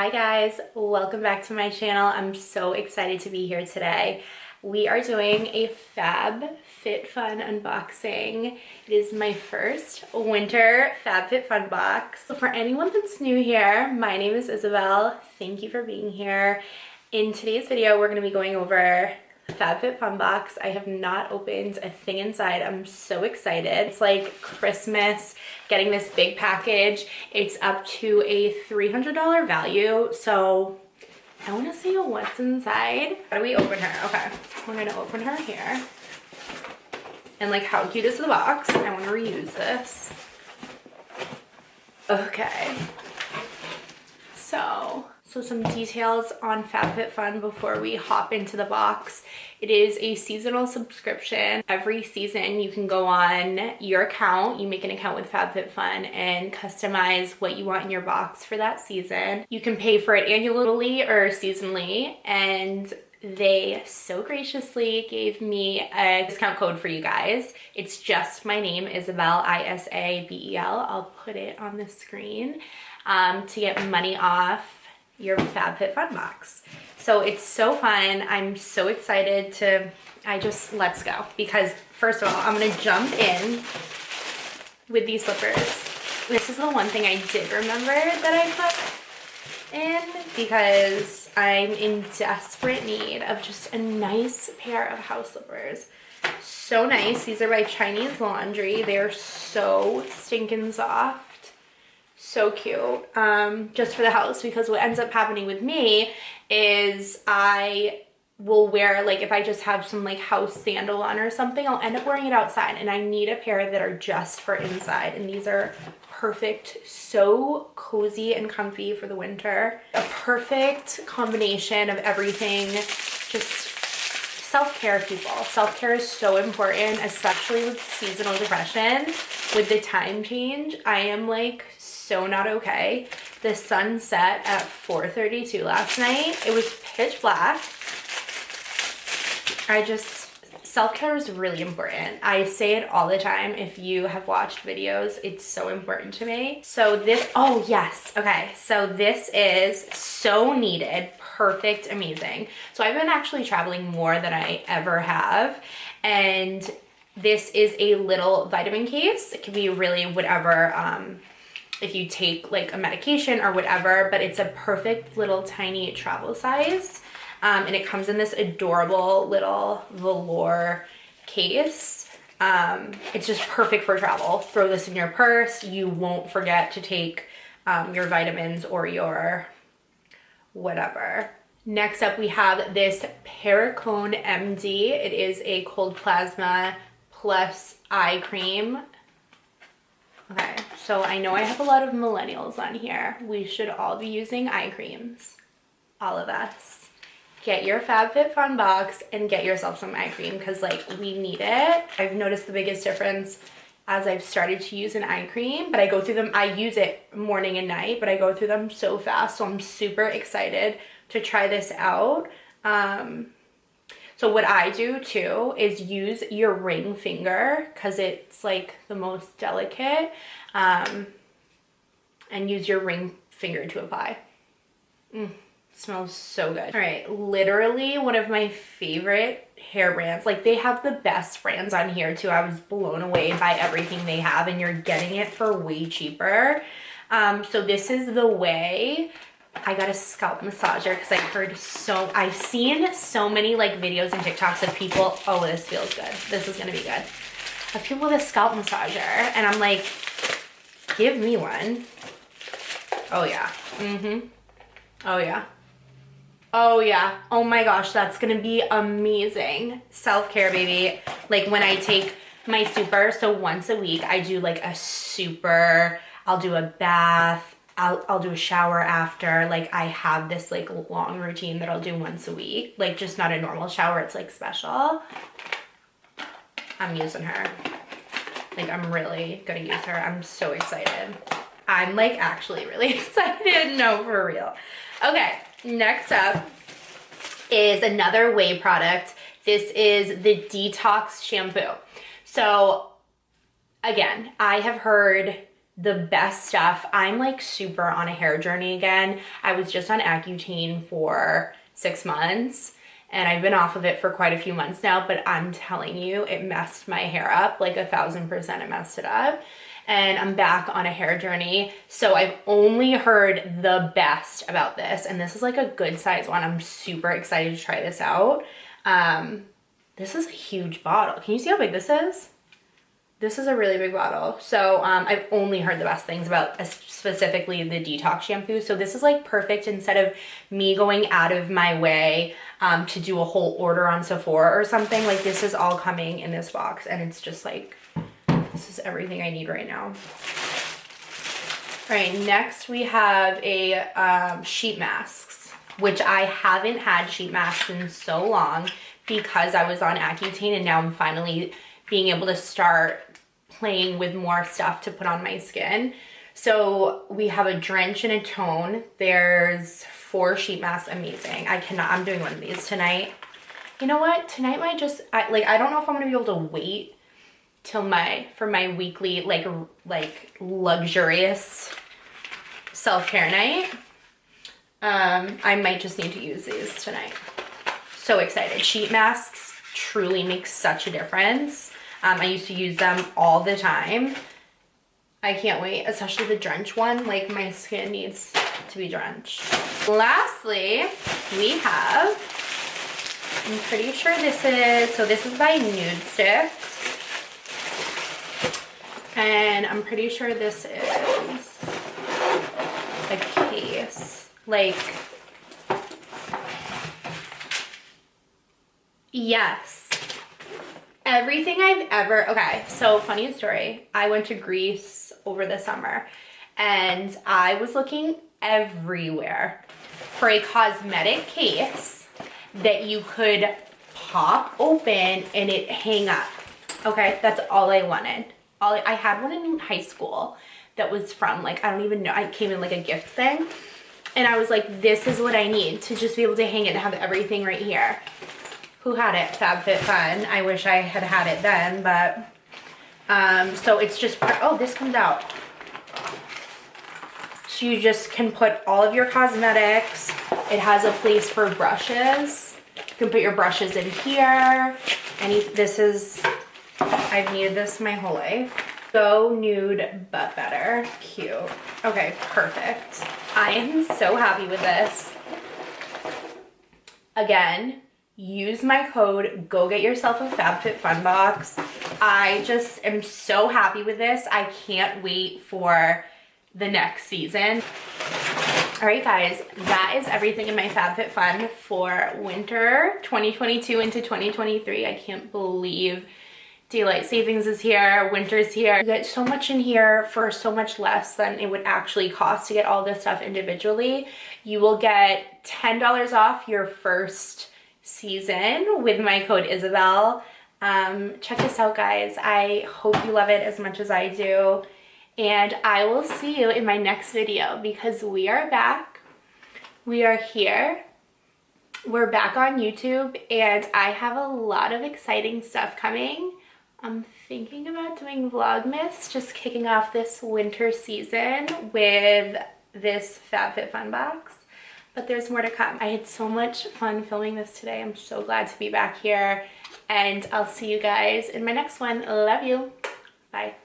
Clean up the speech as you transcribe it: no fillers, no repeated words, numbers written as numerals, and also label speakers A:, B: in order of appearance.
A: Hi guys, welcome back to my channel. I'm so excited to be here today. We are doing a FabFitFun unboxing. It is my first winter FabFitFun box. So for anyone that's new here, my name is Isabel. Thank you for being here. In today's video, we're going to be going over FabFitFun box. I have not opened a thing inside. I'm so excited. It's like Christmas, getting this big package. It's up to a $300 value. So I want to see what's inside. How do we open her? Okay, we're gonna open her here. And like, how cute is the box? I want to reuse this. Okay. So some details on FabFitFun before we hop into the box. It is a seasonal subscription. Every season you can go on your account, you make an account with FabFitFun and customize what you want in your box for that season. You can pay for it annually or seasonally, and they so graciously gave me a discount code for you guys. It's just my name, Isabel, I-S-A-B-E-L. I'll put it on the screen to get money off your FabFitFun box. So it's so fun. I'm so excited to, let's go. Because first of all, I'm gonna jump in with these slippers. This is the one thing I did remember that I put in because I'm in desperate need of just a nice pair of house slippers. So nice. These are by Chinese Laundry. They're so stinking soft. So cute, just for the house, because what ends up happening with me is I will wear, like, if I just have some like house sandal on or something, I'll end up wearing it outside, and I need a pair that are just for inside, and these are perfect, so cozy and comfy for the winter. A perfect combination of everything. Just self-care, people. Self-care is so important, especially with seasonal depression. With the time change, I am like so not okay. The sun set at 4:32 last night. It was pitch black. Self-care is really important. I say it all the time. If you have watched videos, it's so important to me. So this, oh yes, okay. So this is so needed, perfect, amazing. So I've been actually traveling more than I ever have. And this is a little vitamin case. It can be really whatever, if you take like a medication or whatever, but it's a perfect little tiny travel size. And it comes in this adorable little velour case. It's just perfect for travel. Throw this in your purse. You won't forget to take your vitamins or your whatever. Next up, we have this Perricone MD. It is a cold plasma plus eye cream. Okay, so I know I have a lot of millennials on here. We should all be using eye creams. All of us. Get your FabFitFun box and get yourself some eye cream, because like we need it. I've noticed the biggest difference as I've started to use an eye cream, but I go through them, I use it morning and night, but I go through them so fast. So I'm super excited to try this out. So what I do too is use your ring finger, because it's like the most delicate, and use your ring finger to apply. Smells so good. All right, literally one of my favorite hair brands. Like, they have the best brands on here too. I was blown away by everything they have, and you're getting it for way cheaper. So this is the Way. I got a scalp massager because I've seen so many like videos and TikToks of people, oh, this feels good, this is gonna be good, of people with a scalp massager, and I'm like, give me one. Oh yeah. Oh yeah. Oh yeah. Oh my gosh, that's gonna be amazing. Self-care, baby. Like when I take my super, so once a week I do like a super, I'll do a bath, I'll do a shower after. Like, I have this like long routine that I'll do once a week. Like, just not a normal shower, it's like special. I'm using her. Like, I'm really gonna use her. I'm so excited. I'm like actually really excited. No, for real. Okay, next up is another Way product. This is the Detox Shampoo. So again, I have heard the best stuff. I'm like super on a hair journey again. I was just on Accutane for 6 months and I've been off of it for quite a few months now, but I'm telling you, it messed my hair up, like 1000% it messed it up. And I'm back on a hair journey. So I've only heard the best about this, and this is like a good size one. I'm super excited to try this out. This is a huge bottle. Can you see how big this is? This is a really big bottle. So I've only heard the best things about specifically the detox shampoo. So this is like perfect instead of me going out of my way to do a whole order on Sephora or something. Like this is all coming in this box, and it's just like, this is everything I need right now. All right, next we have a sheet masks, which I haven't had sheet masks in so long because I was on Accutane, and now I'm finally being able to start playing with more stuff to put on my skin. So we have a drench and a tone. There's 4 sheet masks, amazing. I'm doing one of these tonight. You know what, tonight might just, I don't know if I'm gonna be able to wait till for my weekly like luxurious self-care night. I might just need to use these tonight. So excited. Sheet masks truly make such a difference. I used to use them all the time. I can't wait, especially the drench one. Like my skin needs to be drenched. Lastly, we have, I'm pretty sure this is by Nude Sticks. And I'm pretty sure this is a case. Like, yes. Everything I've ever, okay, so funny story. I went to Greece over the summer and I was looking everywhere for a cosmetic case that you could pop open and it hang up. Okay, that's all I wanted. I had one in high school that was from like, I don't even know, I came in like a gift thing. And I was like, this is what I need to just be able to hang it and have everything right here. Who had it? FabFitFun. I wish I had had it then, but, so it's just, oh, this comes out. So you just can put all of your cosmetics. It has a place for brushes. You can put your brushes in here. I've needed this my whole life. So nude, but better. Cute. Okay, perfect. I am so happy with this. Again, use my code. Go get yourself a FabFitFun box. I just am so happy with this. I can't wait for the next season. All right, guys, that is everything in my FabFitFun for winter 2022 into 2023. I can't believe daylight savings is here, winter's here. You get so much in here for so much less than it would actually cost to get all this stuff individually. You will get $10 off your first season with my code Isabel. Check this out, guys. I hope you love it as much as I do. And I will see you in my next video because we are back. We are here. We're back on YouTube and I have a lot of exciting stuff coming. I'm thinking about doing Vlogmas, just kicking off this winter season with this FabFitFun box, but there's more to come. I had so much fun filming this today. I'm so glad to be back here, and I'll see you guys in my next one. Love you. Bye.